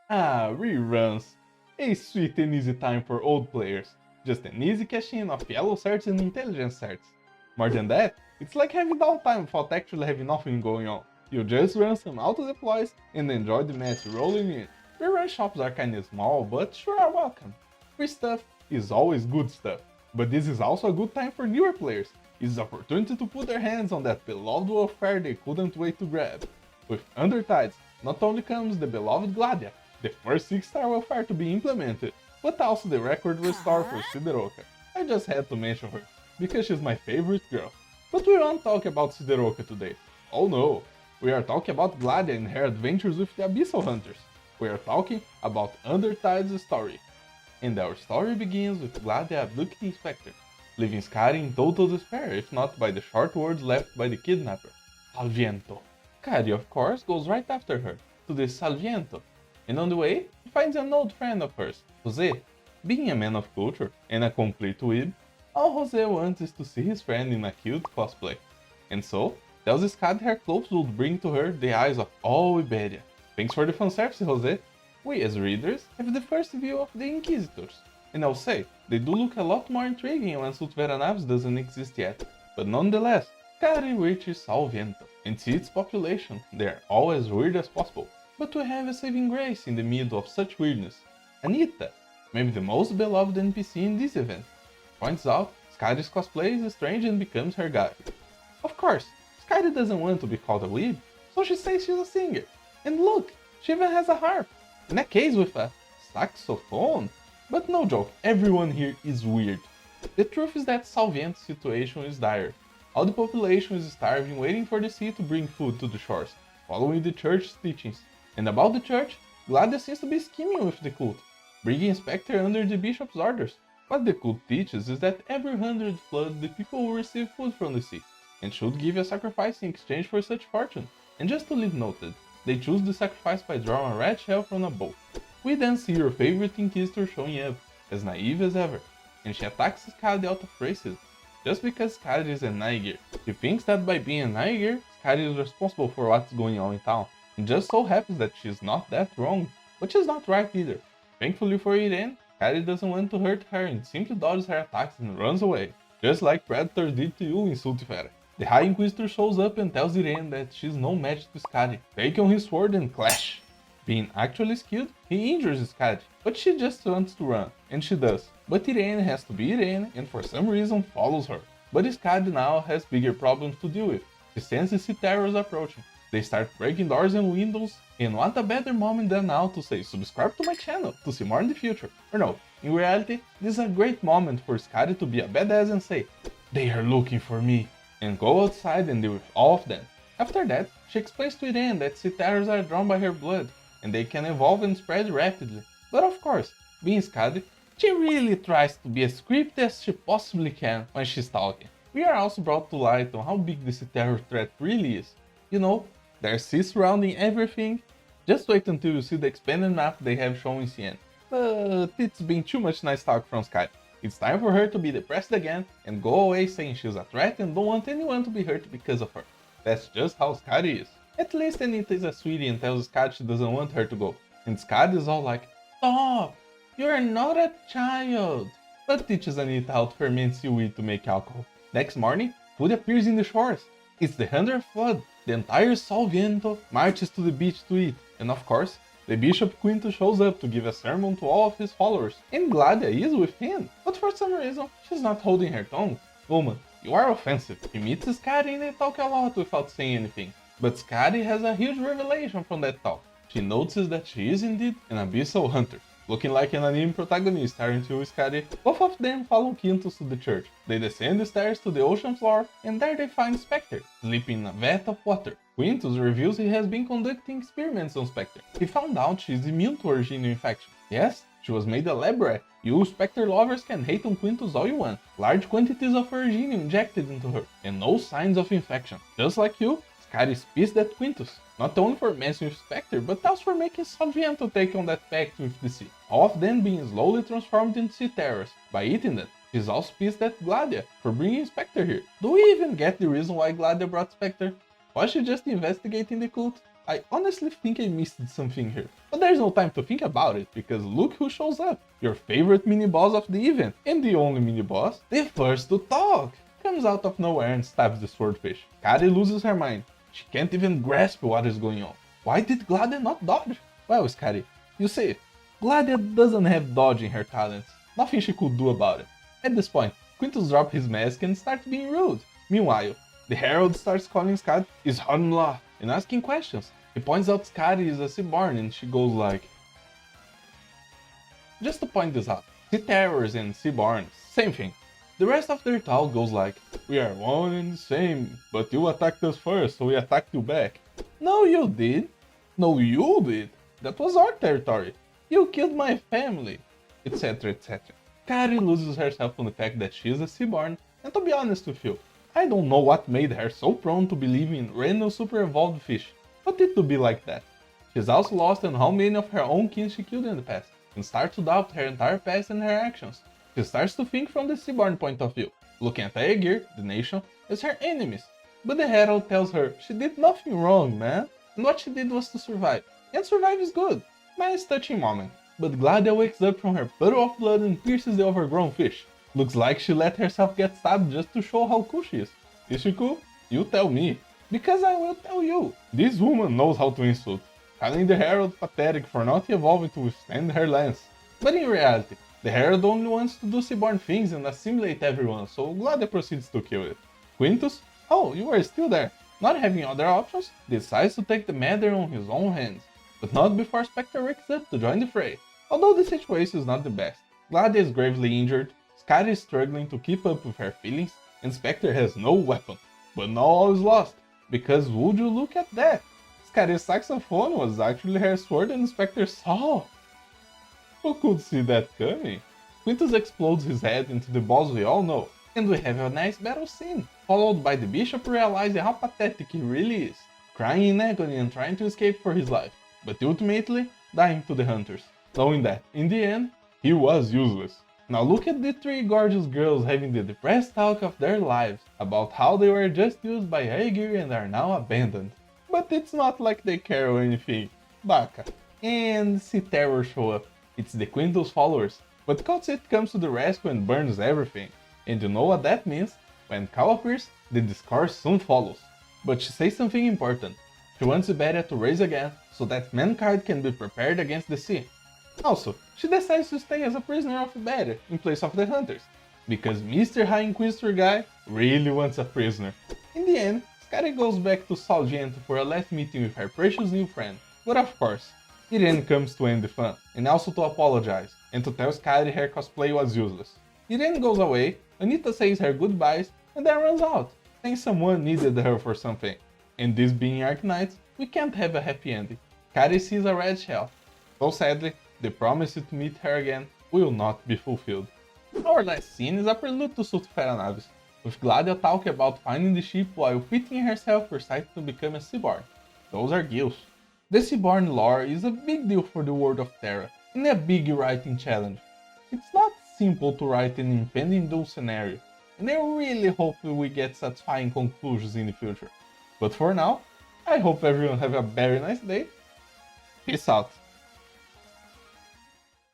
Ah, reruns. A sweet and easy time for old players. Just an easy cash-in of yellow certs and intelligence certs. More than that, it's like having downtime without actually having nothing going on. You just run some auto-deploys and enjoy the match rolling in. Rerun shops are kinda small, but sure are welcome. Free stuff is always good stuff, but this is also a good time for newer players. It's an opportunity to put their hands on that beloved warfare they couldn't wait to grab. With Undertides, not only comes the beloved Gladia, the first 6-star welfare to be implemented, but also the record restore for Shideroka. I just had to mention her, because she's my favorite girl. But we won't talk about Shideroka today. Oh no, we are talking about Gladia and her adventures with the Abyssal Hunters. We are talking about Undertide's story. And our story begins with Gladia abducting Spectre, leaving Skadi in total despair if not by the short words left by the kidnapper, Salviento. Skadi of course goes right after her, to the Salviento, and on the way, he finds an old friend of hers, Jose. Being a man of culture and a complete weeb, all Jose wants is to see his friend in a cute cosplay, and so tells Skadi her clothes would bring to her the eyes of all Iberia. Thanks for the fanservice, Jose. We as readers have the first view of the Inquisitors, and I'll say, they do look a lot more intriguing when Sultvera Naves doesn't exist yet, but nonetheless, Skadi reaches Salviento and sees its population, they are all as weird as possible. But we have a saving grace in the middle of such weirdness. Anita, maybe the most beloved NPC in this event, points out Skadi's cosplay is strange and becomes her guide. Of course, Skadi doesn't want to be called a weeb, so she says she's a singer. And look, she even has a harp, in a case with a saxophone. But no joke, everyone here is weird. The truth is that Salviento's situation is dire. All the population is starving, waiting for the sea to bring food to the shores, following the church's teachings. And about the church, Gladia seems to be scheming with the cult, bringing Spectre under the bishop's orders. What the cult teaches is that every 100 floods the people will receive food from the sea, and should give a sacrifice in exchange for such fortune. And just to leave noted, they choose the sacrifice by drawing a red shell from a bow. We then see your favorite Inquisitor showing up, as naive as ever, and she attacks Skadi out of racism, just because Skadi is a Niger. She thinks that by being a Niger, Skadi is responsible for what's going on in town. It just so happens that she's not that wrong, but she's not right either. Thankfully for Irene, Skadi doesn't want to hurt her and simply dodges her attacks and runs away, just like Predators did to you in Sultifera. The High Inquisitor shows up and tells Irene that she's no match to Skadi, take on his sword and clash. Being actually skilled, he injures Skadi, but she just wants to run, and she does. But Irene has to be Irene and for some reason follows her. But Skadi now has bigger problems to deal with. She senses sea terrors approaching. They start breaking doors and windows, and what a better moment than now to say subscribe to my channel to see more in the future. Or no, in reality, this is a great moment for Skadi to be a badass and say, they are looking for me, and go outside and deal with all of them. After that, she explains to Irene that sea terrors are drawn by her blood, and they can evolve and spread rapidly. But of course, being Skadi, she really tries to be as creepy as she possibly can when she's talking. We are also brought to light on how big the sea terror threat really is. You know, there's sea surrounding everything. Just wait until you see the expanded map they have shown in CN. But it's been too much nice talk from Skadi. It's time for her to be depressed again and go away saying she's a threat and don't want anyone to be hurt because of her. That's just how Skadi is. At least Anita is a sweetie and tells Skadi she doesn't want her to go. And Skadi is all like, stop! You're not a child! But teaches Anita how to ferment seaweed to make alcohol. Next morning, food appears in the shores. It's the 100th flood. The entire Salviento marches to the beach to eat, and of course, the Bishop Quinto shows up to give a sermon to all of his followers, and Gladia is with him, but for some reason, she's not holding her tongue. Woman, you are offensive. He meets Skadi and they talk a lot without saying anything. But Skadi has a huge revelation from that talk. She notices that she is indeed an Abyssal Hunter. Looking like an anime protagonist, aren't you, Skadi? Both of them follow Quintus to the church. They descend the stairs to the ocean floor, and there they find Spectre, sleeping in a vat of water. Quintus reveals he has been conducting experiments on Spectre. He found out she is immune to Originium infection. Yes, she was made a lab rat. You Spectre lovers can hate on Quintus all you want. Large quantities of Originium injected into her, and no signs of infection. Just like you, Skadi is pissed at Quintus, not only for messing with Spectre, but also for making Salviento take on that pact with the sea. All of them being slowly transformed into sea terrors by eating them. She's also pissed at Gladia for bringing Spectre here. Do we even get the reason why Gladia brought Spectre? Was she just investigating the cult? I honestly think I missed something here. But there's no time to think about it, because look who shows up. Your favorite mini-boss of the event, and the only mini-boss, the first to talk, comes out of nowhere and stabs the swordfish. Kari loses her mind. She can't even grasp what is going on. Why did Gladia not dodge? Well, Skadi, you see, Gladia doesn't have dodge in her talents. Nothing she could do about it. At this point, Quintus drops his mask and starts being rude. Meanwhile, the Herald starts calling Skadi is Hanmla and asking questions. He points out Skadi is a seaborn and she goes like... Just to point this out, Sea Terrors and Seaborn, same thing. The rest of their talk goes like, we are one and the same, but you attacked us first, so we attacked you back. No, you did. No, you did. That was our territory. You killed my family, etc, etc. Kari loses herself on the fact that she is a seaborn, and to be honest with you, I don't know what made her so prone to believe in random super evolved fish, but it to be like that. She's also lost on how many of her own kin she killed in the past, and starts to doubt her entire past and her actions. She starts to think from the seaborn point of view, looking at Aegir, the nation, as her enemies. But the Herald tells her she did nothing wrong, man, and what she did was to survive. And survive is good. Nice touching moment. But Gladia wakes up from her puddle of blood and pierces the overgrown fish. Looks like she let herself get stabbed just to show how cool she is. Is she cool? You tell me. Because I will tell you. This woman knows how to insult, calling the Herald pathetic for not evolving to withstand her lance. But in reality, the Herald only wants to do seaborn things and assimilate everyone, so Gladia proceeds to kill it. Quintus, oh, you are still there. Not having other options, decides to take the matter on his own hands. But not before Spectre wakes up to join the fray. Although the situation is not the best. Gladia is gravely injured, Skadi is struggling to keep up with her feelings, and Spectre has no weapon. But not all is lost, because would you look at that? Skadi's saxophone was actually her sword and Spectre saw. Who could see that coming? Quintus explodes his head into the boss we all know, and we have a nice battle scene, followed by the bishop realizing how pathetic he really is, crying in agony and trying to escape for his life, but ultimately dying to the hunters, knowing that, in the end, he was useless. Now look at the three gorgeous girls having the depressed talk of their lives about how they were just used by Aegir and are now abandoned. But it's not like they care or anything. Baka. And Sea Terror show up. It's the Quintus followers, but Kotsit comes to the rescue and burns everything. And you know what that means? When Kau appears, the discourse soon follows. But she says something important. She wants Iberia to rise again, so that mankind can be prepared against the sea. Also, she decides to stay as a prisoner of Iberia in place of the hunters, because Mr. High Inquisitor guy really wants a prisoner. In the end, Skadi goes back to Salgento for a last meeting with her precious new friend. But of course, Irene comes to end the fun, and also to apologize, and to tell Skadi her cosplay was useless. Irene goes away, Anita says her goodbyes, and then runs out, saying someone needed her for something. And this being Arknights, we can't have a happy ending. Kari sees a red shell. So sadly, the promise to meet her again will not be fulfilled. Our last scene is a prelude to Sultifera Navis, with Gladia talking about finding the ship while pitying herself for deciding to become a seaborn. Those are gills. The seaborn lore is a big deal for the world of Terra, and a big writing challenge. It's not simple to write an impending doom scenario, and I really hope we get satisfying conclusions in the future. But for now, I hope everyone have a very nice day. Peace out.